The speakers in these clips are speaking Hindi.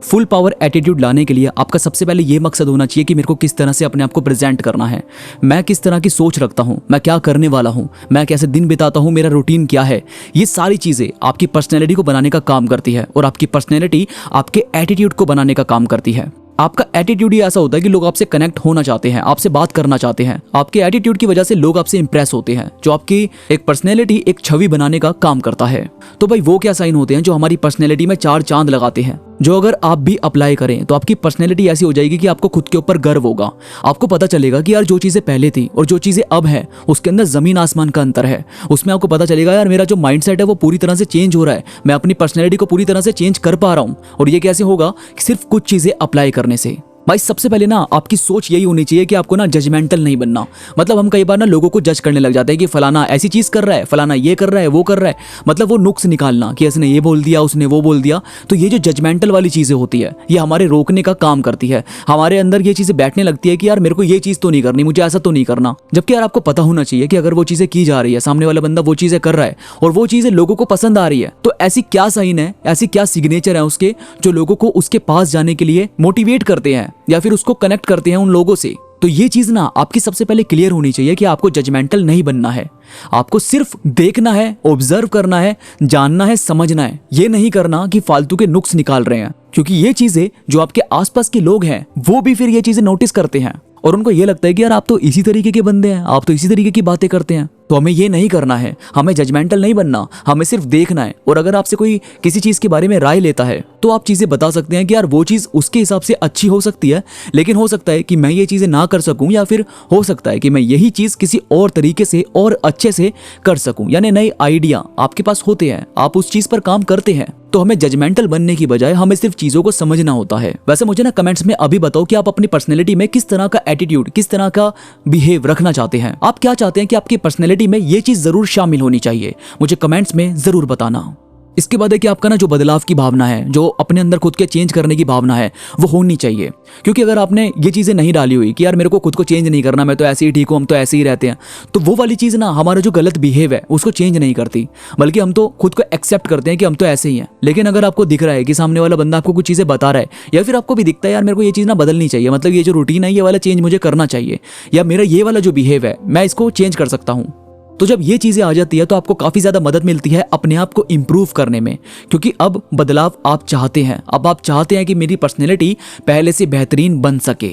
फुल पावर एटीट्यूड लाने के लिए आपका सबसे पहले ये मकसद होना चाहिए कि मेरे को किस तरह से अपने आप को प्रेजेंट करना है, मैं किस तरह की सोच रखता हूँ, मैं क्या करने वाला हूँ, मैं कैसे दिन बिताता हूँ, मेरा रूटीन क्या है। ये सारी चीज़ें आपकी पर्सनैलिटी को बनाने का काम करती है और आपकी पर्सनैलिटी आपके एटीट्यूड को बनाने का काम करती है। आपका एटीट्यूड ही ऐसा होता है कि लोग आपसे कनेक्ट होना चाहते हैं, आपसे बात करना चाहते हैं। आपके एटीट्यूड की वजह से लोग आपसे इंप्रेस होते हैं, जो आपकी एक पर्सनैलिटी, एक छवि बनाने का काम करता है। तो भाई वो क्या साइन होते हैं जो हमारी पर्सनैलिटी में 4 चांद लगाते हैं, जो अगर आप भी अप्लाई करें तो आपकी पर्सनैलिटी ऐसी हो जाएगी कि आपको खुद के ऊपर गर्व होगा। आपको पता चलेगा कि यार जो चीज़ें पहले थी और जो चीज़ें अब है उसके अंदर ज़मीन आसमान का अंतर है। उसमें आपको पता चलेगा यार मेरा जो माइंडसेट है वो पूरी तरह से चेंज हो रहा है, मैं अपनी पर्सनैलिटी को पूरी तरह से चेंज कर पा रहा हूँ। और ये कैसे होगा? सिर्फ कुछ चीज़ें अप्लाई करने से। भाई सबसे पहले ना आपकी सोच यही होनी चाहिए कि आपको ना जजमेंटल नहीं बनना। मतलब हम कई बार ना लोगों को जज करने लग जाते हैं कि फलाना ऐसी चीज़ कर रहा है, फलाना ये कर रहा है, वो कर रहा है। मतलब वो नुक्स निकालना कि इसने ये बोल दिया, उसने वो बोल दिया। तो ये जो जजमेंटल वाली चीज़ें होती है ये हमारे रोकने का काम करती है। हमारे अंदर ये चीज़ें बैठने लगती है कि यार मेरे को ये चीज़ तो नहीं करनी, मुझे ऐसा तो नहीं करना। जबकि यार आपको पता होना चाहिए कि अगर वो चीज़ें की जा रही है, सामने वाला बंदा वो चीज़ें कर रहा है और वो चीज़ें लोगों को पसंद आ रही है, तो ऐसी क्या साइन है, ऐसी क्या सिग्नेचर है उसके जो लोगों को उसके पास जाने के लिए मोटिवेट करते हैं या फिर उसको कनेक्ट करते हैं उन लोगों से। तो ये चीज ना आपकी सबसे पहले क्लियर होनी चाहिए कि आपको जजमेंटल नहीं बनना है। आपको सिर्फ देखना है, ऑब्जर्व करना है, जानना है, समझना है। ये नहीं करना कि फालतू के नुक्स निकाल रहे हैं, क्योंकि ये चीजें जो आपके आसपास के लोग हैं वो भी फिर ये चीजें नोटिस करते हैं और उनको ये लगता है कि यार आप तो इसी तरीके के बंदे हैं, आप तो इसी तरीके की बातें करते हैं। तो हमें ये नहीं करना है, हमें जजमेंटल नहीं बनना, हमें सिर्फ देखना है। और अगर आपसे कोई किसी चीज़ के बारे में राय लेता है तो आप चीज़ें बता सकते हैं कि यार वो चीज़ उसके हिसाब से अच्छी हो सकती है, लेकिन हो सकता है कि मैं ये चीज़ें ना कर सकूं, या फिर हो सकता है कि मैं यही चीज़ किसी और तरीके से और अच्छे से कर सकूं। यानी नए आइडिया आपके पास होते हैं, आप उस चीज़ पर काम करते हैं। तो हमें जजमेंटल बनने की बजाय हमें सिर्फ चीज़ों को समझना होता है। वैसे मुझे ना कमेंट्स में अभी बताओ कि आप अपनी पर्सनैलिटी में किस तरह का एटीट्यूड, किस तरह का बिहेव रखना चाहते हैं। आप क्या चाहते हैं कि आपकी पर्सनैलिटी में ये चीज़ जरूर शामिल होनी चाहिए, मुझे कमेंट्स में जरूर बताना। इसके बाद है कि आपका ना जो बदलाव की भावना है, जो अपने अंदर खुद के चेंज करने की भावना है, वो होनी चाहिए। क्योंकि अगर आपने ये चीज़ें नहीं डाली हुई कि यार मेरे को खुद को चेंज नहीं करना, मैं तो ऐसे ही ठीक हूँ, हम तो ऐसे ही रहते हैं, तो वो वाली चीज़ ना हमारा जो गलत बिहेव है उसको चेंज नहीं करती, बल्कि हम तो खुद को एक्सेप्ट करते हैं कि हम तो ऐसे ही हैं। लेकिन अगर आपको दिख रहा है कि सामने वाला बंदा आपको कुछ चीज़ें बता रहा है, या फिर आपको भी दिखता है यार मेरे को ये चीज़ ना बदलनी चाहिए, मतलब ये जो रूटीन है ये वाला चेंज मुझे करना चाहिए, या मेरा ये वाला जो बिहेव है मैं इसको चेंज कर सकता हूँ, तो जब ये चीजें आ जाती है तो आपको काफी ज्यादा मदद मिलती है अपने आप को इंप्रूव करने में। क्योंकि अब बदलाव आप चाहते हैं, अब आप चाहते हैं कि मेरी पर्सनैलिटी पहले से बेहतरीन बन सके।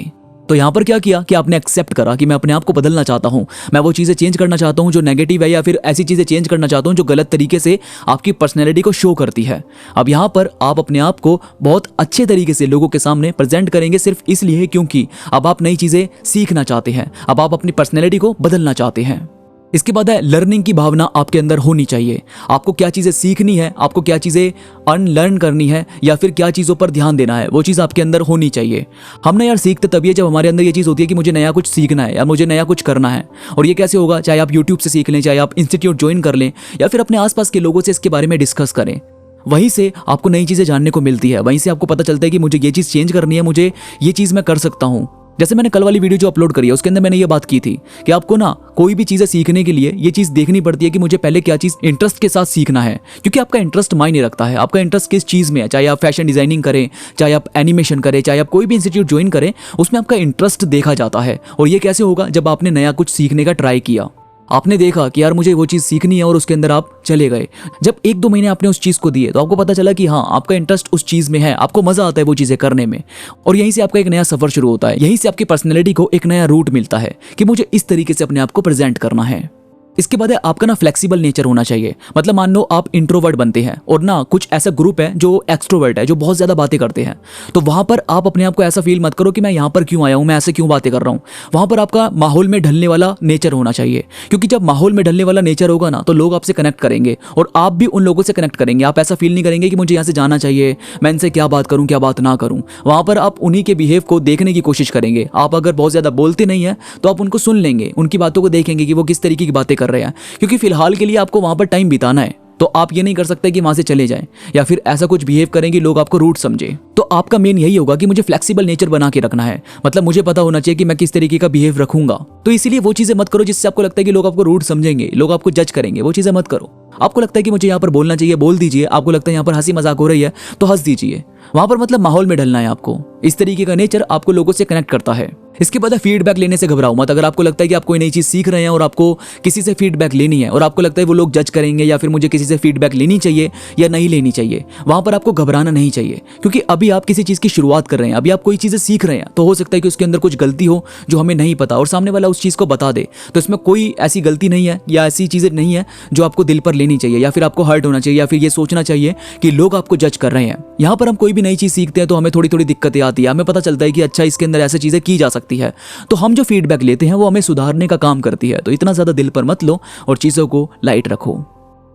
तो यहाँ पर क्या किया कि आपने एक्सेप्ट करा कि मैं अपने आप को बदलना चाहता हूँ, मैं वो चीज़ें चेंज करना चाहता हूँ जो नेगेटिव है, या फिर ऐसी चीज़ें चेंज करना चाहता हूँ जो गलत तरीके से आपकी पर्सनैलिटी को शो करती है। अब यहाँ पर आप अपने आप को बहुत अच्छे तरीके से लोगों के सामने प्रेजेंट करेंगे, सिर्फ इसलिए क्योंकि अब आप नई चीज़ें सीखना चाहते हैं, अब आप अपनी पर्सनैलिटी को बदलना चाहते हैं। इसके बाद है लर्निंग की भावना आपके अंदर होनी चाहिए। आपको क्या चीज़ें सीखनी है, आपको क्या चीज़ें अनलर्न करनी है, या फिर क्या चीज़ों पर ध्यान देना है, वो चीज़ आपके अंदर होनी चाहिए। हम ना यार सीखते तभी है जब हमारे अंदर ये चीज़ होती है कि मुझे नया कुछ सीखना है या मुझे नया कुछ करना है। और ये कैसे होगा? चाहे आप यूट्यूब से सीख लें, चाहे आप इंस्टीट्यूट ज्वाइन कर लें, या फिर अपने आसपास के लोगों से इसके बारे में डिस्कस करें। वहीं से आपको नई चीज़ें जानने को मिलती है, वहीं से आपको पता चलता है कि मुझे ये चीज़ चेंज करनी है, मुझे ये चीज़ मैं कर सकता हूँ। जैसे मैंने कल वाली वीडियो जो अपलोड करी है उसके अंदर मैंने ये बात की थी कि आपको ना कोई भी चीज़ें सीखने के लिए ये चीज़ देखनी पड़ती है कि मुझे पहले क्या चीज़ इंटरेस्ट के साथ सीखना है। क्योंकि आपका इंटरेस्ट मायने रखता है, आपका इंटरेस्ट किस चीज़ में है। चाहे आप फैशन डिज़ाइनिंग करें, चाहे आप एनिमेशन करें, चाहे आप कोई भी इंस्टीट्यूट ज्वाइन करें, उसमें आपका इंटरेस्ट देखा जाता है। और ये कैसे होगा? जब आपने नया कुछ सीखने का ट्राई किया, आपने देखा कि यार मुझे वो चीज़ सीखनी है और उसके अंदर आप चले गए। जब 1-2 महीने आपने उस चीज़ को दिए तो आपको पता चला कि हाँ आपका इंटरेस्ट उस चीज़ में है, आपको मज़ा आता है वो चीज़ें करने में, और यहीं से आपका एक नया सफ़र शुरू होता है। यहीं से आपकी पर्सनैलिटी को एक नया रूट मिलता है कि मुझे इस तरीके से अपने आप को प्रेजेंट करना है। इसके बाद है आपका ना फ्लेक्सिबल नेचर होना चाहिए। मतलब मान लो आप इंट्रोवर्ट बनते हैं और ना कुछ ऐसा ग्रुप है जो एक्सट्रोवर्ट है, जो बहुत ज़्यादा बातें करते हैं, तो वहाँ पर आप अपने आप को ऐसा फील मत करो कि मैं यहाँ पर क्यों आया हूँ, मैं ऐसे क्यों बातें कर रहा हूँ। वहाँ पर आपका माहौल में ढलने वाला नेचर होना चाहिए, क्योंकि जब माहौल में ढलने वाला नेचर होगा ना तो लोग आपसे कनेक्ट करेंगे और आप भी उन लोगों से कनेक्ट करेंगे। आप ऐसा फील नहीं करेंगे कि मुझे यहाँ से जाना चाहिए, मैं इनसे क्या बात करूँ क्या बात ना करूँ। वहाँ पर आप उन्हीं के बिहेव को देखने की कोशिश करेंगे। आप अगर बहुत ज़्यादा बोलते नहीं हैं तो आप उनको सुन लेंगे, उनकी बातों को देखेंगे कि वो किस तरीके की बातें कर रहे हैं, क्योंकि फिलहाल के लिए आपको वहाँ पर टाइम बिताना है। तो आप ये नहीं कर सकते कि वहां से चले जाएं या फिर ऐसा कुछ बिहेव करें कि लोग आपको रूड समझे। तो आपका मेन यही होगा कि मुझे फ्लेक्सिबल नेचर बना के रखना है, मतलब मुझे पता होना चाहिए कि मैं किस तरीके का बिहेव रखूंगा। तो इसीलिए वो चीजें मत करो जिससे आपको लगता है कि लोग आपको रूड समझेंगे, लोग आपको जज करेंगे, वो चीजें मत करो। आपको लगता है कि मुझे यहाँ पर बोलना चाहिए, बोल दीजिए। आपको लगता है यहाँ पर हंसी मजाक हो रही है तो हंस दीजिए। वहां पर मतलब माहौल में ढलना है आपको। इस तरीके का नेचर आपको लोगों से कनेक्ट करता है। इसके बाद फीडबैक लेने से घबराओ मत। अगर आपको लगता है कि आप कोई नई चीज सीख रहे हैं और आपको किसी से फीडबैक लेनी है और आपको लगता है वो लोग जज करेंगे या फिर मुझे किसी से फीडबैक लेनी चाहिए या नहीं लेनी चाहिए, वहां पर आपको घबराना नहीं चाहिए। क्योंकि अभी आप किसी चीज की शुरुआत कर रहे हैं, अभी आप कोई चीजें सीख रहे हैं, तो हो सकता है कि उसके अंदर कुछ गलती हो जो हमें नहीं पता और सामने वाला उस चीज को बता दे। तो इसमें कोई ऐसी गलती नहीं है या ऐसी चीजें नहीं है जो आपको दिल पर लेनी चाहिए या फिर आपको हर्ट होना चाहिए या फिर ये सोचना चाहिए कि लोग आपको जज कर रहे हैं। यहाँ पर हम कोई भी नई चीज सीखते हैं तो हमें थोड़ी थोड़ी दिक्कतें आती है। हमें पता चलता है कि अच्छा इसके अंदर ऐसी चीजें की जा सकती है, तो हम जो फीडबैक लेते हैं वो हमें सुधारने का काम करती है। तो इतना ज्यादा दिल पर मत लो और चीजों को लाइट रखो।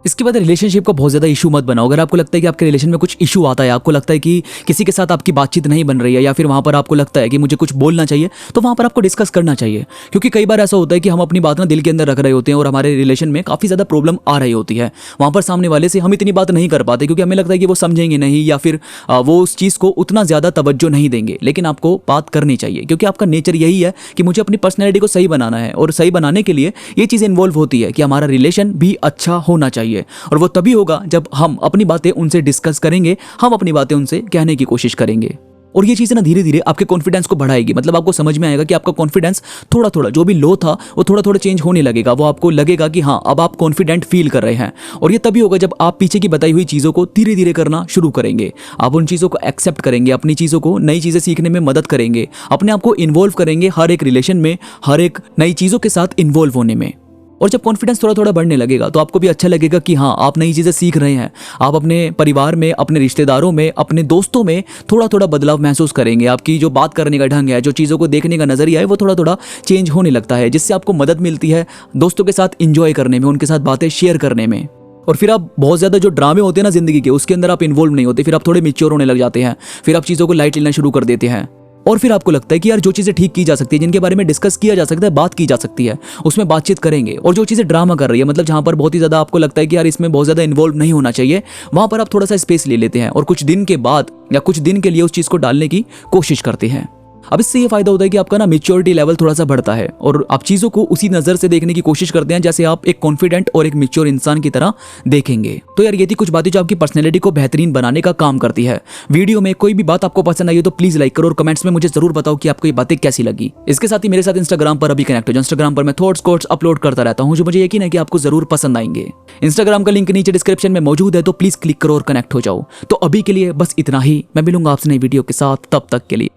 इसके बाद रिलेशनशिप को बहुत ज़्यादा इशू मत बनाओ। अगर आपको लगता है कि आपके रिलेशन में कुछ इशू आता है, आपको लगता है कि किसी के साथ आपकी बातचीत नहीं बन रही है या फिर वहाँ पर आपको लगता है कि मुझे कुछ बोलना चाहिए, तो वहाँ पर आपको डिस्कस करना चाहिए। क्योंकि कई बार ऐसा होता है कि हम अपनी बात ना दिल के अंदर रख रहे होते हैं और हमारे रिलेशन में काफ़ी ज़्यादा प्रॉब्लम आ रही होती है। वहाँ पर सामने वाले से हम इतनी बात नहीं कर पाते क्योंकि हमें लगता है कि वो समझेंगे नहीं या फिर वो उस चीज़ को उतना ज़्यादा तवज्जो नहीं देंगे। लेकिन आपको बात करनी चाहिए क्योंकि आपका नेचर यही है कि मुझे अपनी पर्सनैलिटी को सही बनाना है और सही बनाने के लिए ये चीज़ इन्वॉल्व होती है कि हमारा रिलेशन भी अच्छा होना चाहिए। और वो तभी होगा जब हम अपनी बातें उनसे डिस्कस करेंगे, हम अपनी बातें उनसे कहने की कोशिश करेंगे। और ये चीज़ ना धीरे धीरे आपके कॉन्फिडेंस को बढ़ाएगी। मतलब आपको समझ में आएगा कि आपका कॉन्फिडेंस थोड़ा थोड़ा जो भी लो था वो थोड़ा थोड़ा चेंज होने लगेगा। वो आपको लगेगा कि हाँ अब आप कॉन्फिडेंट फील कर रहे हैं। और ये तभी होगा जब आप पीछे की बताई हुई चीज़ों को धीरे धीरे करना शुरू करेंगे। आप उन चीज़ों को एक्सेप्ट करेंगे, अपनी चीज़ों को, नई चीज़ें सीखने में मदद करेंगे, अपने आप को इन्वॉल्व करेंगे हर एक रिलेशन में, हर एक नई चीज़ों के साथ इन्वॉल्व होने में। और जब कॉन्फिडेंस थोड़ा थोड़ा बढ़ने लगेगा तो आपको भी अच्छा लगेगा कि हाँ आप नई चीज़ें सीख रहे हैं। आप अपने परिवार में, अपने रिश्तेदारों में, अपने दोस्तों में थोड़ा थोड़ा बदलाव महसूस करेंगे। आपकी जो बात करने का ढंग है, जो चीज़ों को देखने का नज़रिया है, वो थोड़ा थोड़ा चेंज होने लगता है, जिससे आपको मदद मिलती है दोस्तों के साथ इंजॉय करने में, उनके साथ बातें शेयर करने में। और फिर आप बहुत ज़्यादा जो ड्रामे होते हैं ना ज़िंदगी के, उसके अंदर आप इन्वॉल्व नहीं होते। फिर आप थोड़े मैच्योर होने लग जाते हैं, फिर आप चीज़ों को लाइट लेना शुरू कर देते हैं। और फिर आपको लगता है कि यार जो चीज़ें ठीक की जा सकती है, जिनके बारे में डिस्कस किया जा सकता है, बात की जा सकती है, उसमें बातचीत करेंगे। और जो चीज़ें ड्रामा कर रही है, मतलब जहाँ पर बहुत ही ज़्यादा आपको लगता है कि यार इसमें बहुत ज़्यादा इन्वॉल्व नहीं होना चाहिए, वहाँ पर आप थोड़ा सा स्पेस ले लेते हैं और कुछ दिन के बाद या कुछ दिन के लिए उस चीज़ को डालने की कोशिश करते हैं। अब इससे ये फायदा होता है कि आपका ना मैच्योरिटी लेवल थोड़ा सा बढ़ता है और आप चीज़ों को उसी नज़र से देखने की कोशिश करते हैं जैसे आप एक कॉन्फिडेंट और एक मैच्योर इंसान की तरह देखेंगे। तो यार ये थी कुछ बातें जो आपकी पर्सनैलिटी को बेहतरीन बनाने का काम करती है। वीडियो में कोई भी बात आपको पसंद आई हो तो प्लीज़ लाइक करो और कमेंट्स में मुझे जरूर बताओ कि आपको ये बातें कैसी लगी। इसके साथ ही मेरे साथ इंस्टाग्राम पर अभी कनेक्ट हो। इंस्टाग्राम पर मैं थॉट्स कोट्स अपलोड करता रहता हूँ जो मुझे यकीन है कि आपको जरूर पसंद आएंगे। इंस्टाग्राम का लिंक नीचे डिस्क्रिप्शन में मौजूद है, तो प्लीज़ क्लिक करो और कनेक्ट हो जाओ। तो अभी के लिए बस इतना ही। मैं मिलूंगा आपसे नई वीडियो के साथ, तब तक के लिए।